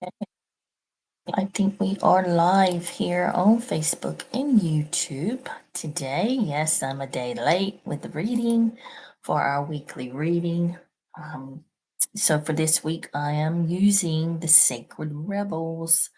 I think we are live here on Facebook and YouTube today. Yes, I'm a day late with the reading for our weekly reading. So for this week, I am using the Sacred Rebels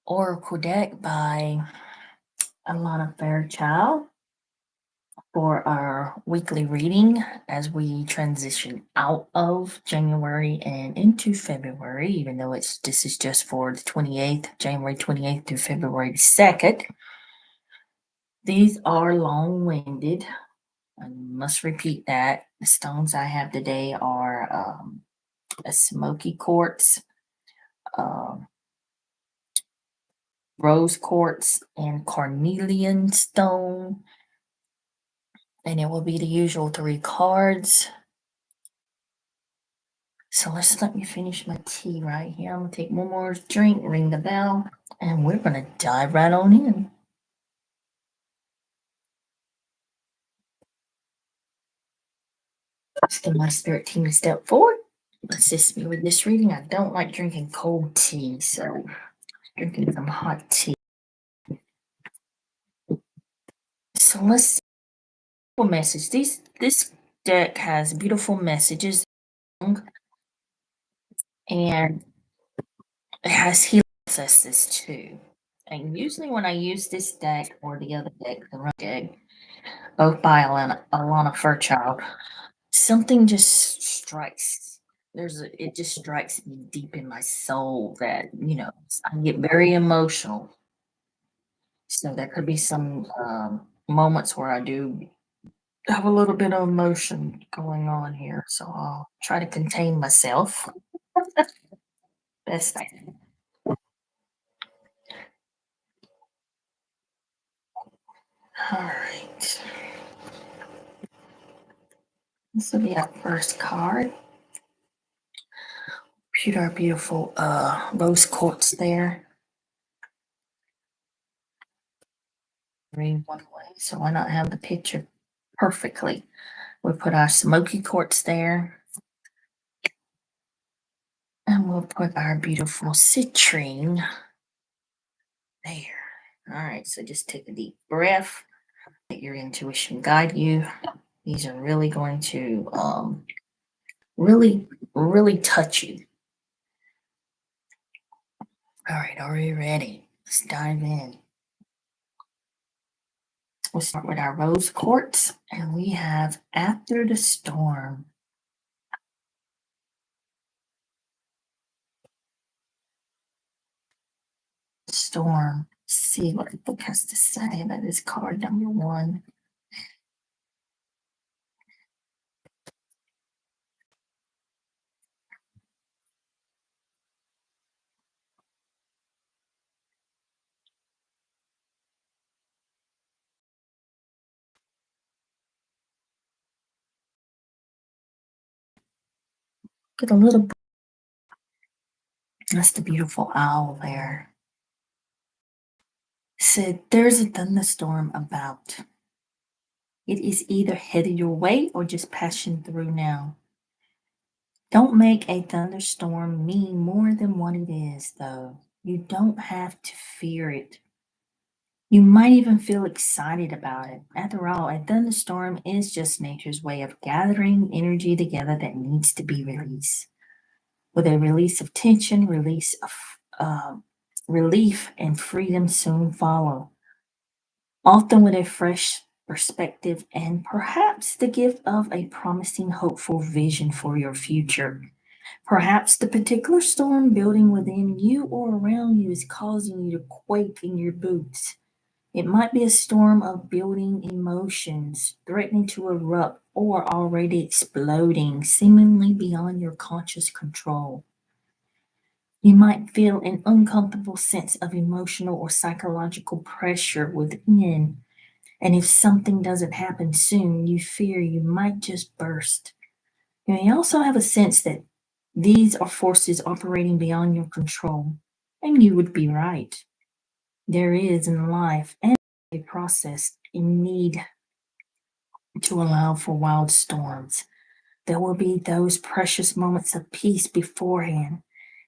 Oracle deck by Alana Fairchild for our weekly reading as we transition out of January and into February, even though this is just for the 28th, January 28th to February 2nd. These are long-winded. I must repeat that. The stones I have today are a smoky quartz, rose quartz, and carnelian stone. And it will be the usual 3 cards. So let me finish my tea right here. I'm going to take one more drink, ring the bell, and we're going to dive right on in. Let's get my spirit team to step forward. Assist me with this reading. I don't like drinking cold tea, so drinking some hot tea. So let's see. Message. This deck has beautiful messages, and it has healing processes too. And usually when I use this deck or the other deck, the run deck, both by Alana Fairchild, something just strikes. It just strikes me deep in my soul that I get very emotional. So there could be some moments where I do have a little bit of emotion going on here. So I'll try to contain myself best I can. All right. This will be our first card. Shoot our beautiful rose quartz there. Read one way, so why not have the picture perfectly? We'll put our smoky quartz there. And we'll put our beautiful citrine there. All right, so just take a deep breath. Let your intuition guide you. These are really going to really touch you. All right, are we ready? Let's dive in. We'll start with our rose quartz, and we have After the Storm. Storm. Let's see what the book has to say about this card number 1. Get a little. That's the beautiful owl there. Said there's a thunderstorm about. It is either headed your way or just passing through now. Don't make a thunderstorm mean more than what it is, though. You don't have to fear it. You might even feel excited about it. After all, a thunderstorm is just nature's way of gathering energy together that needs to be released. With a release of tension, release of relief, and freedom soon follow. Often with a fresh perspective and perhaps the gift of a promising, hopeful vision for your future. Perhaps the particular storm building within you or around you is causing you to quake in your boots. It might be a storm of building emotions, threatening to erupt or already exploding, seemingly beyond your conscious control. You might feel an uncomfortable sense of emotional or psychological pressure within, and if something doesn't happen soon, you fear you might just burst. You may also have a sense that these are forces operating beyond your control, and you would be right. There is in life and a process in need to allow for wild storms. There will be those precious moments of peace beforehand,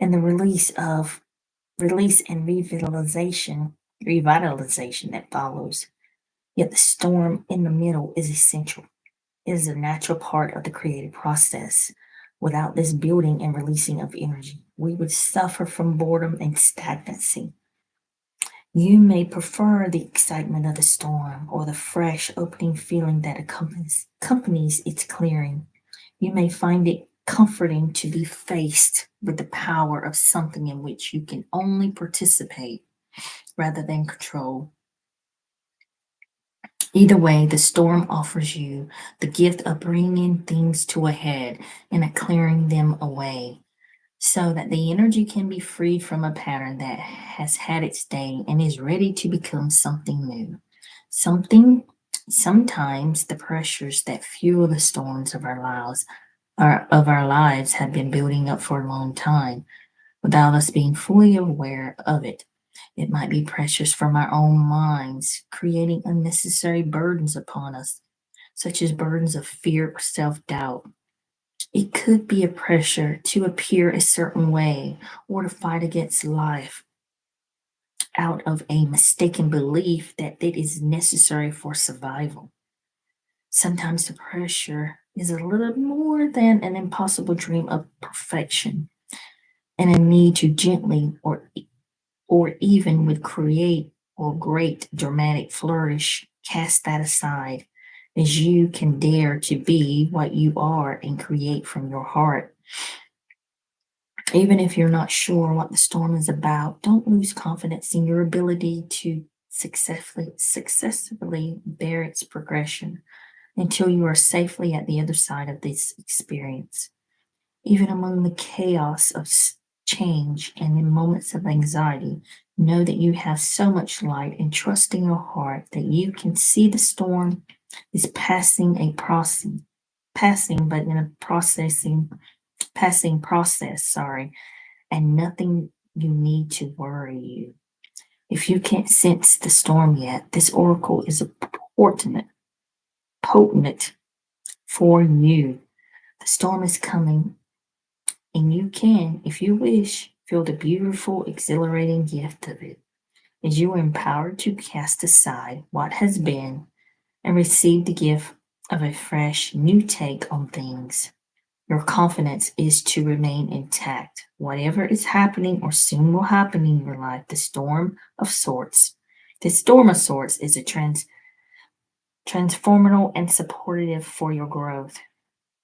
and the release and revitalization that follows. Yet the storm in the middle is essential. It is a natural part of the creative process. Without this building and releasing of energy, we would suffer from boredom and stagnancy. You may prefer the excitement of the storm or the fresh opening feeling that accompanies its clearing. You may find it comforting to be faced with the power of something in which you can only participate rather than control. Either way, the storm offers you the gift of bringing things to a head and of clearing them away so that the energy can be freed from a pattern that has had its day and is ready to become something new. Sometimes the pressures that fuel the storms of our lives have been building up for a long time without us being fully aware of it. It might be pressures from our own minds, creating unnecessary burdens upon us, such as burdens of fear or self doubt. It could be a pressure to appear a certain way or to fight against life out of a mistaken belief that it is necessary for survival. Sometimes the pressure is a little more than an impossible dream of perfection and a need to gently or even with create or great dramatic flourish, cast that aside as you can dare to be what you are and create from your heart. Even if you're not sure what the storm is about, don't lose confidence in your ability to successfully bear its progression until you are safely at the other side of this experience. Even among the chaos of change and in moments of anxiety, know that you have so much light and trust in your heart that you can see the storm is passing, but in a passing process, and nothing you need to worry you. If you can't sense the storm yet, this oracle is potent for you. The storm is coming, and you can, if you wish, feel the beautiful, exhilarating gift of it as you are empowered to cast aside what has been and receive the gift of a fresh, new take on things. Your confidence is to remain intact. Whatever is happening or soon will happen in your life, the storm of sorts. The storm of sorts is a transformational and supportive for your growth.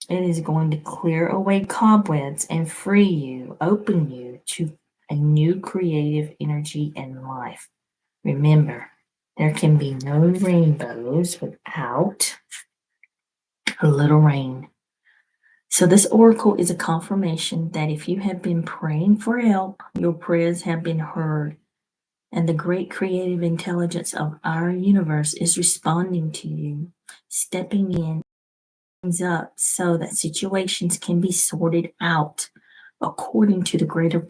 It is going to clear away cobwebs and free you, open you to a new creative energy and life. Remember, there can be no rainbows without a little rain. So this oracle is a confirmation that if you have been praying for help, your prayers have been heard, and the great creative intelligence of our universe is responding to you, stepping in things up so that situations can be sorted out according to the greater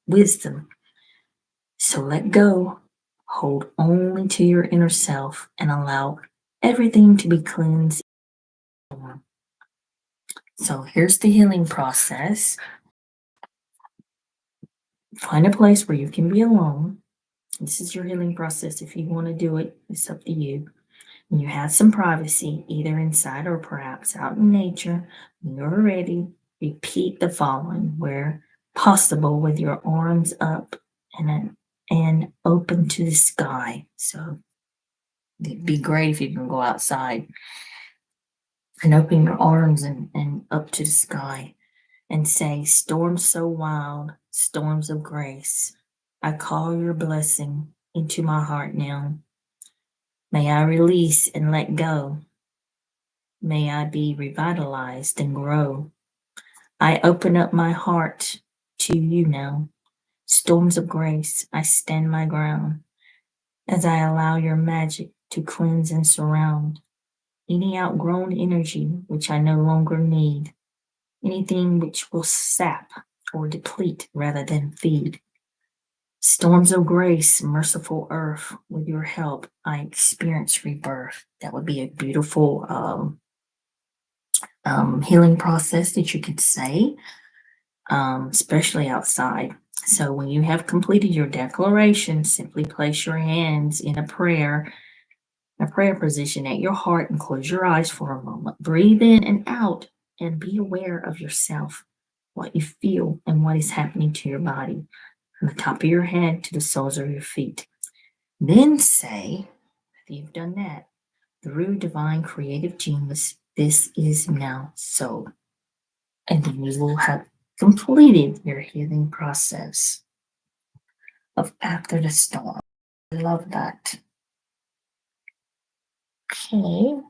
wisdom. So let go, hold only to your inner self, and allow everything to be cleansed. So here's the healing process. Find a place where you can be alone. This is your healing process. If you want to do it, it's up to you. And you have some privacy, either inside or perhaps out in nature. When you're ready, repeat the following where possible with your arms up and open to the sky. So it'd be great if you can go outside and open your arms and up to the sky and say, storms so wild, storms of grace, I call your blessing into my heart now. May I release and let go. May I be revitalized and grow. I open up my heart to you now. Storms of grace, I stand my ground as I allow your magic to cleanse and surround any outgrown energy which I no longer need, anything which will sap or deplete rather than feed. Storms of grace, merciful earth, with your help, I experience rebirth. That would be a beautiful healing process that you could say. especially outside. So when you have completed your declaration, simply place your hands in a prayer position at your heart and close your eyes for a moment. Breathe in and out and be aware of yourself, what you feel, and what is happening to your body, from the top of your head to the soles of your feet. Then say, if you've done that, through divine creative genius, this is now so. And then you will have completed your healing process of after the storm. I love that. Okay,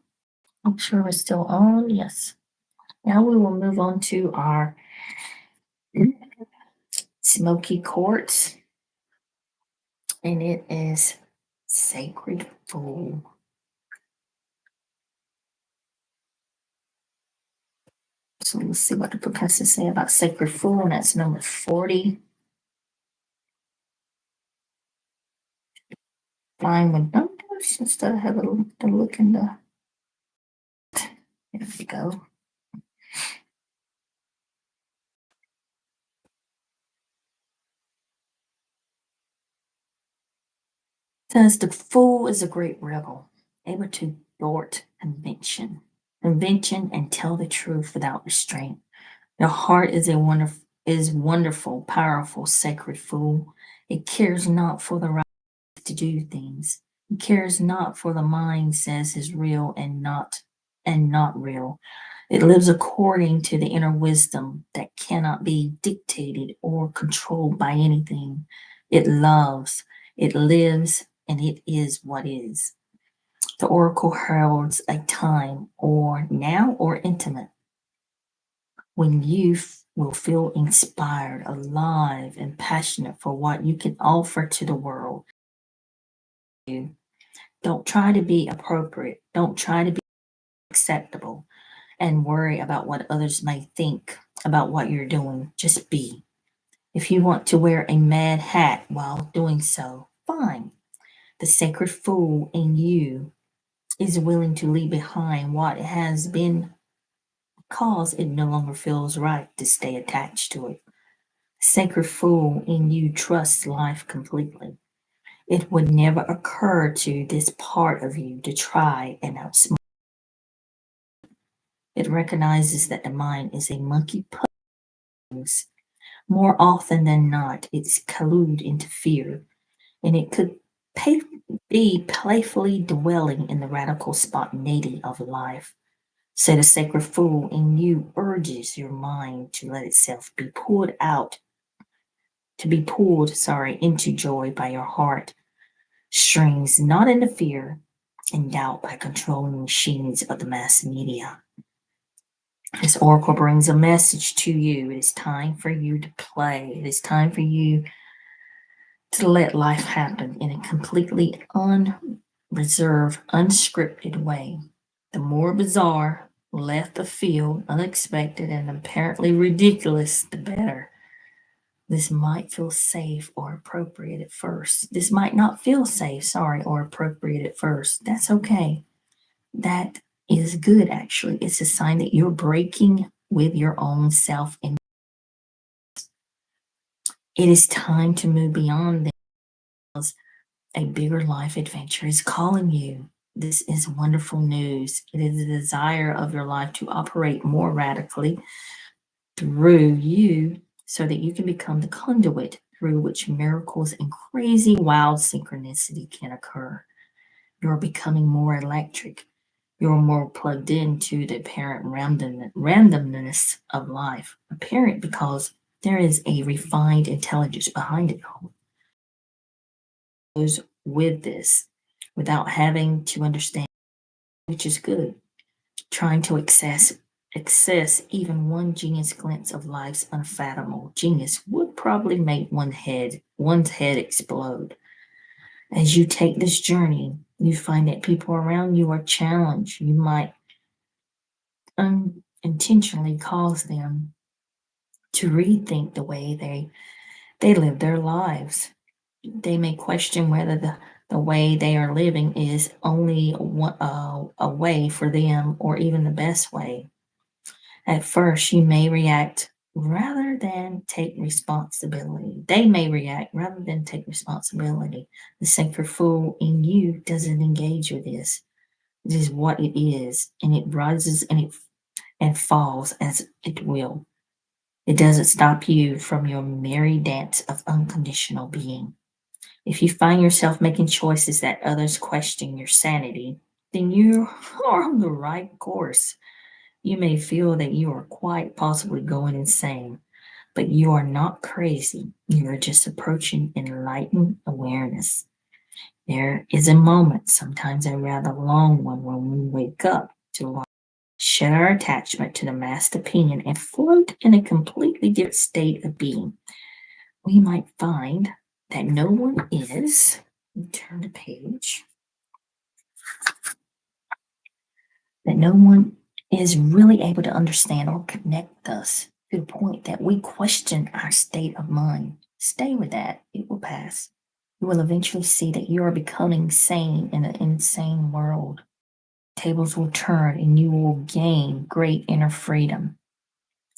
I'm sure we're still on. Yes. Now we will move on to our smoky quartz, and it is Sacred Fool. So let's see what the book has to say about Sacred Fool, and that's number 40. Fine with numbers, instead of having to look in the. There we go. It says the fool is a great rebel, able to thwart convention and tell the truth without restraint. Your heart is wonderful, powerful, sacred fool. It cares not for the right to do things. It cares not for the mind says is real and not real. It lives according to the inner wisdom that cannot be dictated or controlled by anything. It loves, it lives, and it is what is. The oracle heralds a time, or now or intimate, when you will feel inspired, alive, and passionate for what you can offer to the world. Don't try to be appropriate. Don't try to be acceptable and worry about what others may think about what you're doing. Just be. If you want to wear a mad hat while doing so, fine. The sacred fool in you is willing to leave behind what has been because it no longer feels right to stay attached to it. Sacred fool in you trusts life completely. It would never occur to this part of you to try and outsmart. It recognizes that the mind is a monkey pose. More often than not, it's collude into fear, and it could be playfully dwelling in the radical spontaneity of life. So the sacred fool in you urges your mind to let itself be pulled into joy by your heart strings, not into fear and doubt by controlling machines of the mass media. This oracle brings a message to you. It is time for you to play. It is time for you to let life happen in a completely unreserved, unscripted way. The more bizarre, left of field, unexpected, and apparently ridiculous, the better. This might feel safe or appropriate at first. This might not feel safe, or appropriate at first. That's okay. That is good, actually. It's a sign that you're breaking with your own self. And it is time to move beyond this. A bigger life adventure is calling you. This is wonderful news. It is the desire of your life to operate more radically through you so that you can become the conduit through which miracles and crazy, wild synchronicity can occur. You're becoming more electric. You're more plugged into the apparent randomness of life. Apparent because there is a refined intelligence behind it all. Goes with this without having to understand, which is good. Trying to access even one genius glimpse of life's unfathomable genius would probably make one's head explode. As you take this journey, you find that people around you are challenged. You might unintentionally cause them to rethink the way they live their lives. They may question whether the way they are living is only a way for them or even the best way. At first, you may react rather than take responsibility. They may react rather than take responsibility. The sacred fool in you doesn't engage with this. It is what it is, and it rises and falls as it will. It doesn't stop you from your merry dance of unconditional being. If you find yourself making choices that others question your sanity, then you are on the right course. You may feel that you are quite possibly going insane, but you are not crazy. You are just approaching enlightened awareness. There is a moment, sometimes a rather long one, when we wake up to shed our attachment to the massed opinion and float in a completely different state of being. We might find that no one is, turn the page, that no one is really able to understand or connect us to the point that we question our state of mind. Stay with that, it will pass. You will eventually see that you are becoming sane in an insane world. Tables will turn and you will gain great inner freedom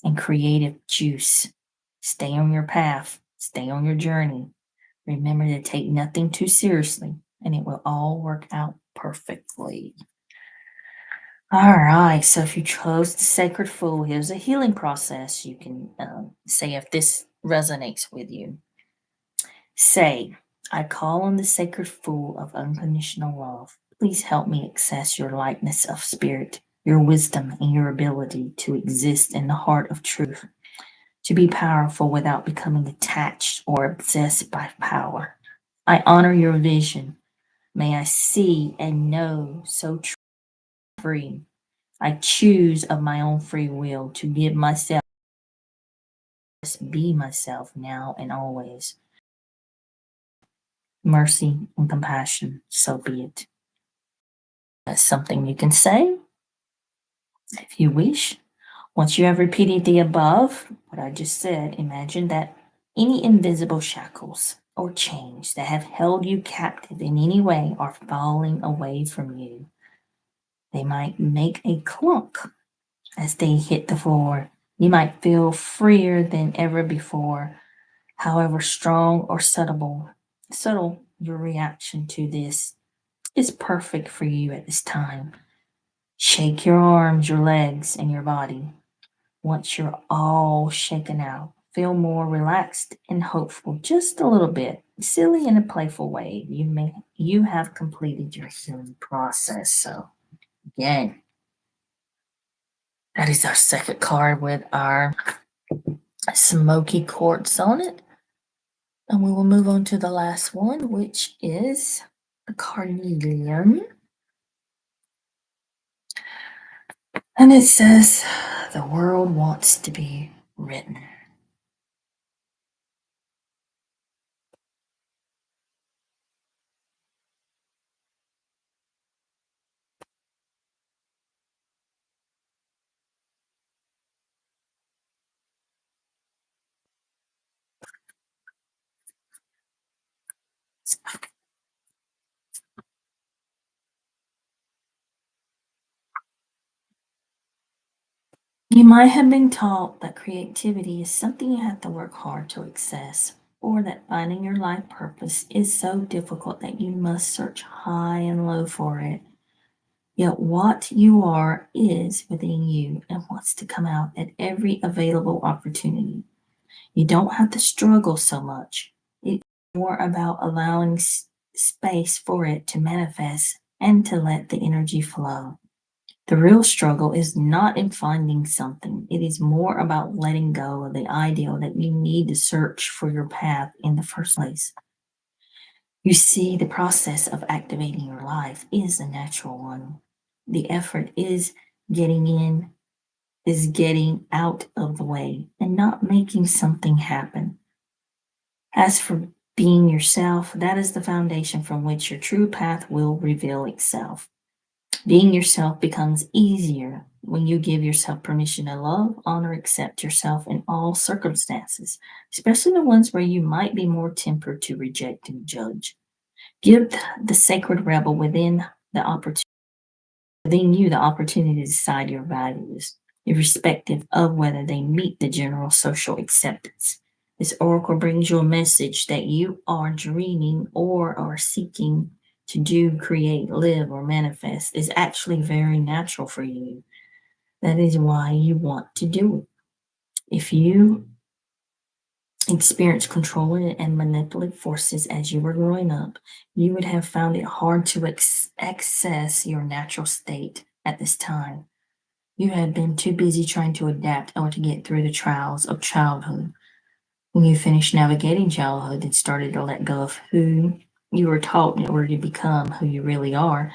and creative juice. Stay on your path, stay on your journey. Remember to take nothing too seriously, and it will all work out perfectly. All right, so if you chose the sacred fool, here's a healing process. You can say if this resonates with you. Say, I call on the sacred fool of unconditional love. Please help me access your lightness of spirit, your wisdom, and your ability to exist in the heart of truth, to be powerful without becoming attached or obsessed by power. I honor your vision. May I see and know so free. I choose of my own free will to give myself, be myself now and always. Mercy and compassion, so be it. That's something you can say if you wish. Once you have repeated the above, what I just said, imagine that any invisible shackles or chains that have held you captive in any way are falling away from you. They might make a clunk as they hit the floor. You might feel freer than ever before. However strong or subtle your reaction to this is perfect for you at this time. Shake your arms, your legs, and your body. Once you're all shaken out, feel more relaxed and hopeful just a little bit, silly in a playful way. You have completed your healing process. So again, that is our second card with our smoky quartz on it. And we will move on to the last one, which is the carnelian. And it says, the world wants to be written. You might have been taught that creativity is something you have to work hard to access, or that finding your life purpose is so difficult that you must search high and low for it. Yet what you are is within you and wants to come out at every available opportunity. You don't have to struggle so much. It's more about allowing space for it to manifest and to let the energy flow. The real struggle is not in finding something. It is more about letting go of the ideal that you need to search for your path in the first place. You see, the process of activating your life is a natural one. The effort is getting out of the way and not making something happen. As for being yourself, that is the foundation from which your true path will reveal itself. Being yourself becomes easier when you give yourself permission to love, honor, accept yourself in all circumstances, especially the ones where you might be more tempered to reject and judge. Give the sacred rebel within you the opportunity to decide your values. irrespective of whether they meet the general social acceptance. This oracle brings you a message that you are dreaming or are seeking to do, create, live, or manifest is actually very natural for you. That is why you want to do it. If you experience controlling and manipulative forces as you were growing up, you would have found it hard to access your natural state at this time. You had been too busy trying to adapt or to get through the trials of childhood. When you finished navigating childhood and started to let go of who you were taught in order to become who you really are,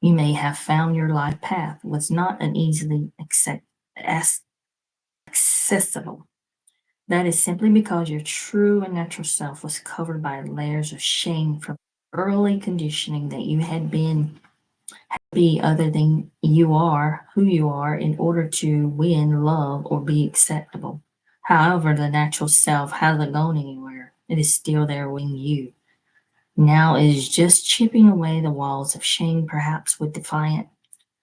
you may have found your life path was not an easily accessible. That is simply because your true and natural self was covered by layers of shame from early conditioning that you had been be other than you are, who you are, in order to win love or be acceptable. However, the natural self hasn't gone anywhere. It is still there within you. Now it is just chipping away the walls of shame, perhaps with defiant,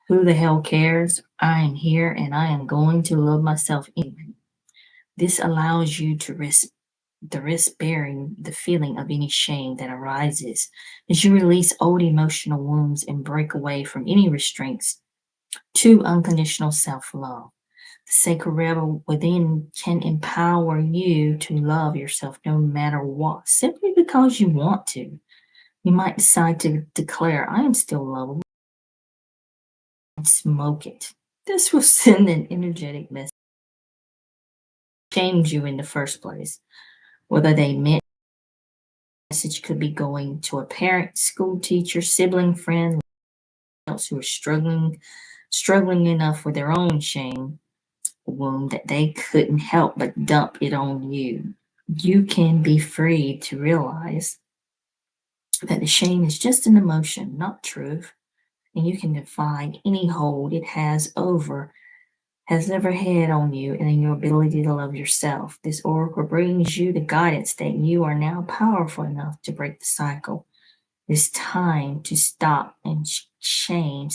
who the hell cares? I am here and I am going to love myself anyway. This allows you to risk bearing the feeling of any shame that arises as you release old emotional wounds and break away from any restraints to unconditional self-love. The sacred rebel within can empower you to love yourself no matter what, simply because you want to. You might decide to declare, I am still lovable, and smoke it. This will send an energetic message shamed you in the first place. Whether they meant message could be going to a parent, school teacher, sibling, friend, else who are struggling enough with their own shame wound that they couldn't help but dump it on you. You can be free to realize that the shame is just an emotion, not truth, and you can defy any hold it has ever had on you and in your ability to love yourself. This oracle brings you the guidance that you are now powerful enough to break the cycle. It's time to stop the shame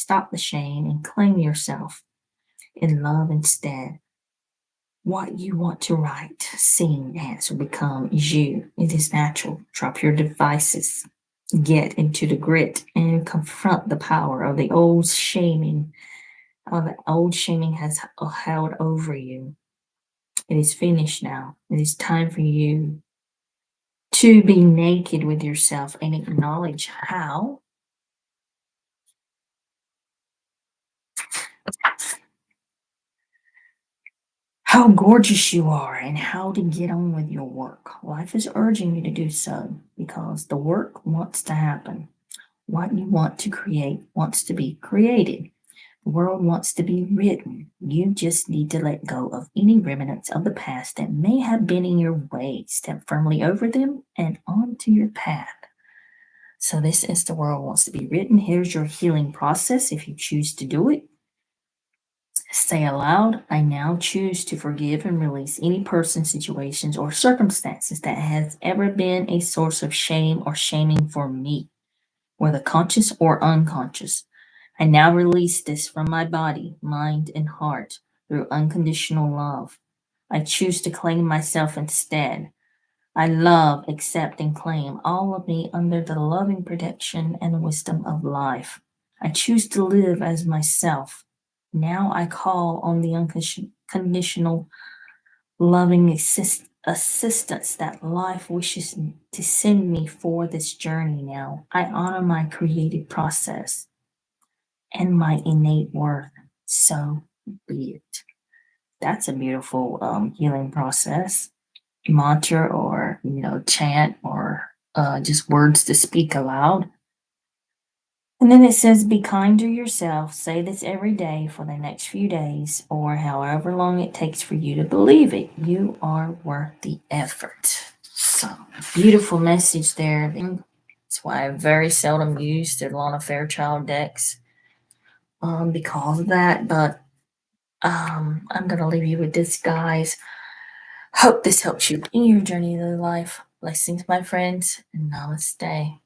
and claim yourself in love instead. What you want to write, sing, dance, or become is you. It is natural. Drop your devices. Get into the grit and confront the power of the old shaming. The old shaming has held over you. It is finished now. It is time for you to be naked with yourself and acknowledge how gorgeous you are and how to get on with your work. Life is urging you to do so because the work wants to happen. What you want to create wants to be created. The world wants to be written. You just need to let go of any remnants of the past that may have been in your way. Step firmly over them and onto your path. So this is the world wants to be written. Here's your healing process if you choose to do it. Say aloud, I now choose to forgive and release any person, situations, or circumstances that has ever been a source of shame or shaming for me, whether conscious or unconscious. I now release this from my body, mind, and heart through unconditional love. I choose to claim myself instead. I love, accept, and claim all of me under the loving protection and wisdom of life. I choose to live as myself. Now I call on the unconditional loving assistance that life wishes to send me for this journey now. I honor my creative process and my innate worth. So be it. That's a beautiful healing process. Mantra or, chant or just words to speak aloud. And then it says, be kind to yourself. Say this every day for the next few days or however long it takes for you to believe it. You are worth the effort. So, beautiful message there. That's why I very seldom use the Lana Fairchild decks because of that. But I'm going to leave you with this, guys. Hope this helps you in your journey through life. Blessings, my friends, and namaste.